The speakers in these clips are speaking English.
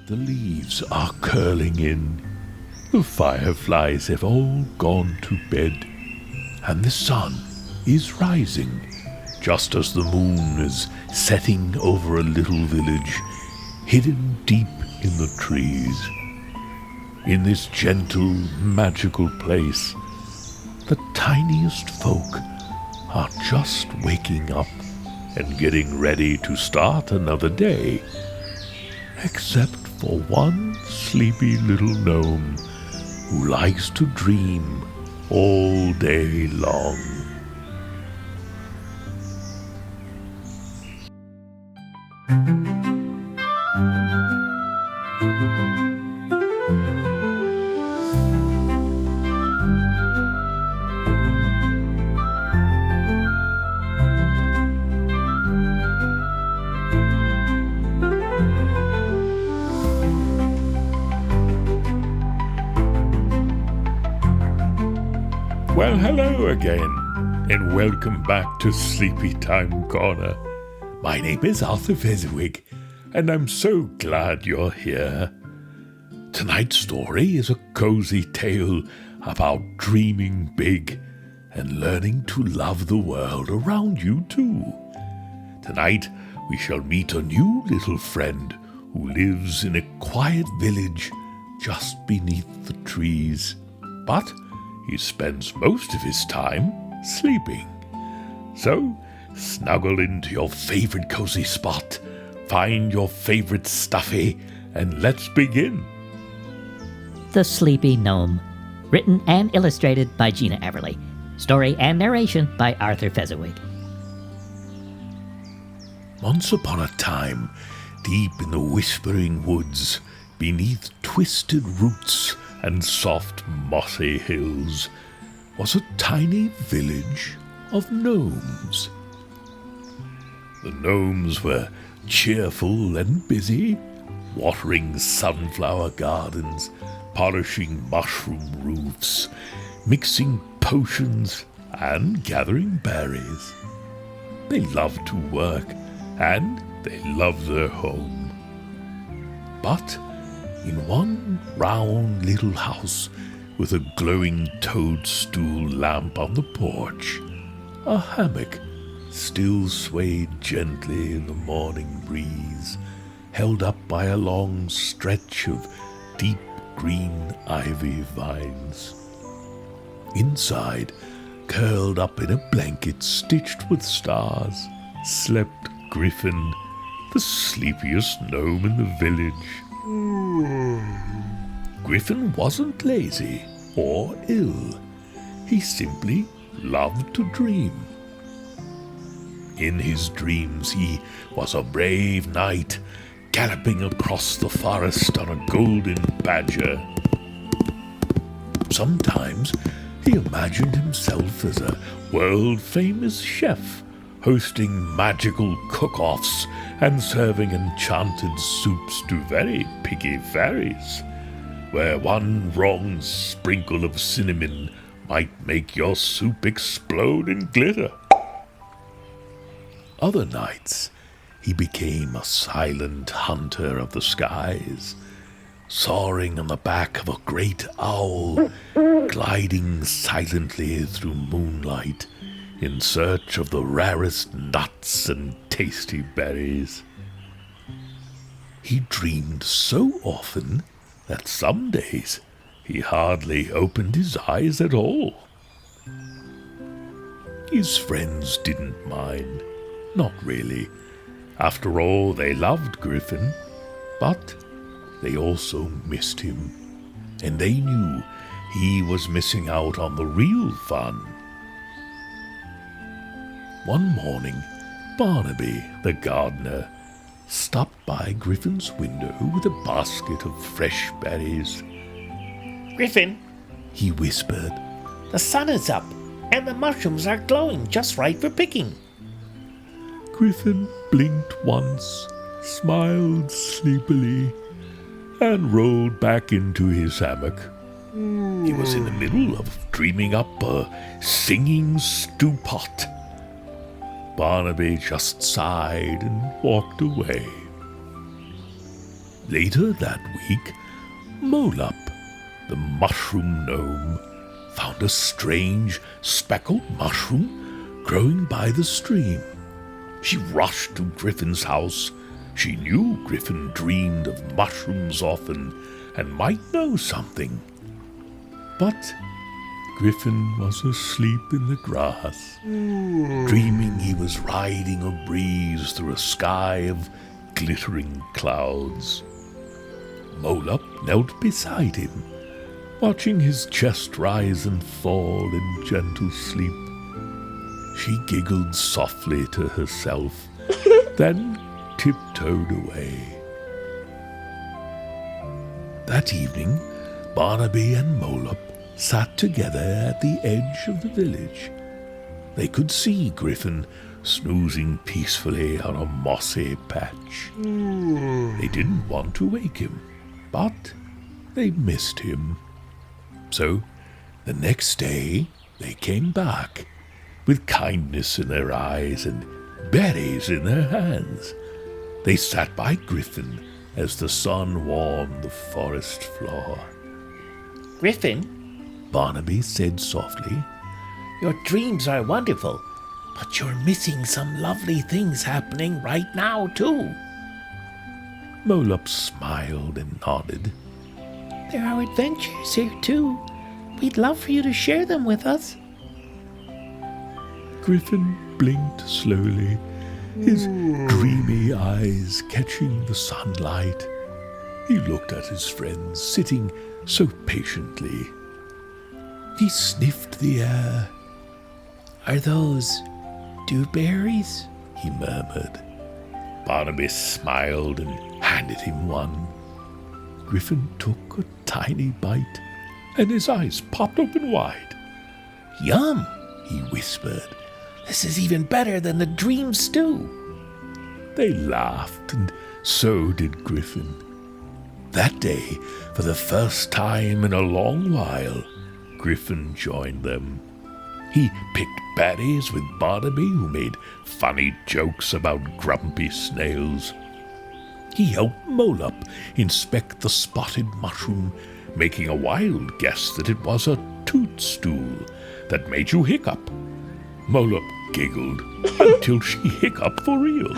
The leaves are curling in, the fireflies have all gone to bed, and the sun is rising just as the moon is setting over a little village hidden deep in the trees. In this gentle, magical place, the tiniest folk are just waking up and getting ready to start another day, except for one sleepy little gnome who likes to dream all day long. Well, hello again, and welcome back to Sleepytime Corner. My name is Arthur Fezziwig, and I'm so glad you're here. Tonight's story is a cozy tale about dreaming big and learning to love the world around you too. Tonight, we shall meet a new little friend who lives in a quiet village just beneath the trees, but he spends most of his time sleeping. So, snuggle into your favorite cozy spot, find your favorite stuffy, and let's begin. The Sleepy Gnome. Written and illustrated by Gina Everly. Story and narration by Arthur Fezziwig. Once upon a time, deep in the whispering woods, beneath twisted roots and soft mossy hills, was a tiny village of gnomes. The gnomes were cheerful and busy, watering sunflower gardens, polishing mushroom roofs, mixing potions, and gathering berries. They loved to work, and they loved their home. But in one round little house with a glowing toadstool lamp on the porch, a hammock still swayed gently in the morning breeze, held up by a long stretch of deep green ivy vines. Inside, curled up in a blanket stitched with stars, slept Griffin, the sleepiest gnome in the village. Griffin wasn't lazy or ill. He simply loved to dream. In his dreams he was a brave knight, galloping across the forest on a golden badger. Sometimes he imagined himself as a world-famous chef, hosting magical cook-offs and serving enchanted soups to very picky fairies, where one wrong sprinkle of cinnamon might make your soup explode in glitter. Other nights, he became a silent hunter of the skies, soaring on the back of a great owl, gliding silently through moonlight in search of the rarest nuts and tasty berries. He dreamed so often that some days he hardly opened his eyes at all. His friends didn't mind, not really. After all, they loved Griffin, but they also missed him, and they knew he was missing out on the real fun. One morning, Barnaby, the gardener, stopped by Griffin's window with a basket of fresh berries. "Griffin," he whispered, "the sun is up, and the mushrooms are glowing just right for picking." Griffin blinked once, smiled sleepily, and rolled back into his hammock. He was in the middle of dreaming up a singing stew pot. Barnaby just sighed and walked away. Later that week, Molup, the mushroom gnome, found a strange speckled mushroom growing by the stream. She rushed to Griffin's house. She knew Griffin dreamed of mushrooms often and might know something. But Griffin was asleep in the grass, dreaming he was riding a breeze through a sky of glittering clouds. Molup knelt beside him, watching his chest rise and fall in gentle sleep. She giggled softly to herself, then tiptoed away. That evening, Barnaby and Molup sat together at the edge of the village. They could see Griffin snoozing peacefully on a mossy patch. They didn't want to wake him, but they missed him. So, the next day, they came back, with kindness in their eyes and berries in their hands. They sat by Griffin as the sun warmed the forest floor. Griffin, Barnaby said softly, your dreams are wonderful, but you're missing some lovely things happening right now, too. Molup smiled and nodded. There are adventures here, too. We'd love for you to share them with us. Griffin blinked slowly, his dreamy eyes catching the sunlight. He looked at his friends sitting so patiently. He sniffed the air. Are those dewberries? He murmured. Barnaby smiled and handed him one. Griffin took a tiny bite, and his eyes popped open wide. Yum, he whispered. This is even better than the dream stew. They laughed, and so did Griffin. That day, for the first time in a long while, Griffin joined them. He picked berries with Barnaby, who made funny jokes about grumpy snails. He helped Molup inspect the spotted mushroom, making a wild guess that it was a toadstool that made you hiccup. Molup giggled until she hiccuped for real.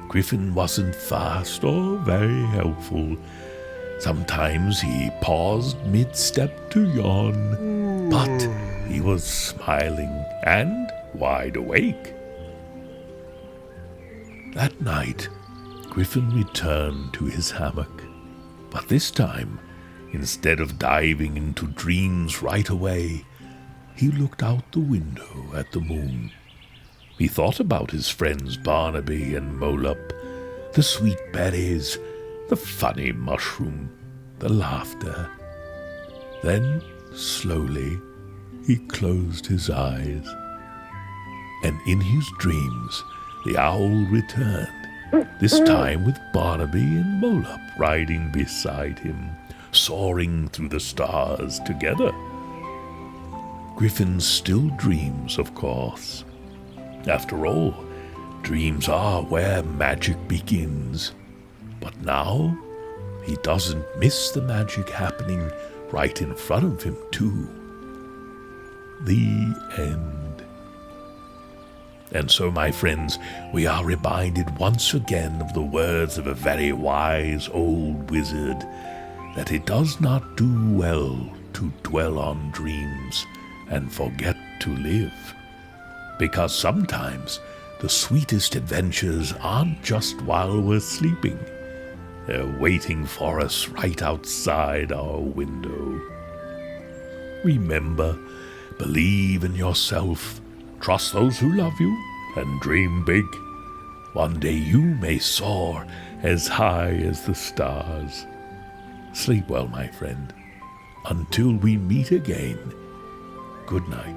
Griffin wasn't fast or very helpful. Sometimes he paused mid-step to yawn, but he was smiling and wide awake. That night, Griffin returned to his hammock, but this time, instead of diving into dreams right away, he looked out the window at the moon. He thought about his friends Barnaby and Molup, the sweet berries, the funny mushroom, the laughter. Then, slowly, he closed his eyes. And in his dreams, the owl returned, this time with Barnaby and Molup riding beside him, soaring through the stars together. Griffin still dreams, of course. After all, dreams are where magic begins. But now, he doesn't miss the magic happening right in front of him, too. The end. And so, my friends, we are reminded once again of the words of a very wise old wizard, that it does not do well to dwell on dreams and forget to live. Because sometimes the sweetest adventures aren't just while we're sleeping. They're waiting for us right outside our window. Remember, believe in yourself, trust those who love you, and dream big. One day you may soar as high as the stars. Sleep well, my friend. Until we meet again, good night.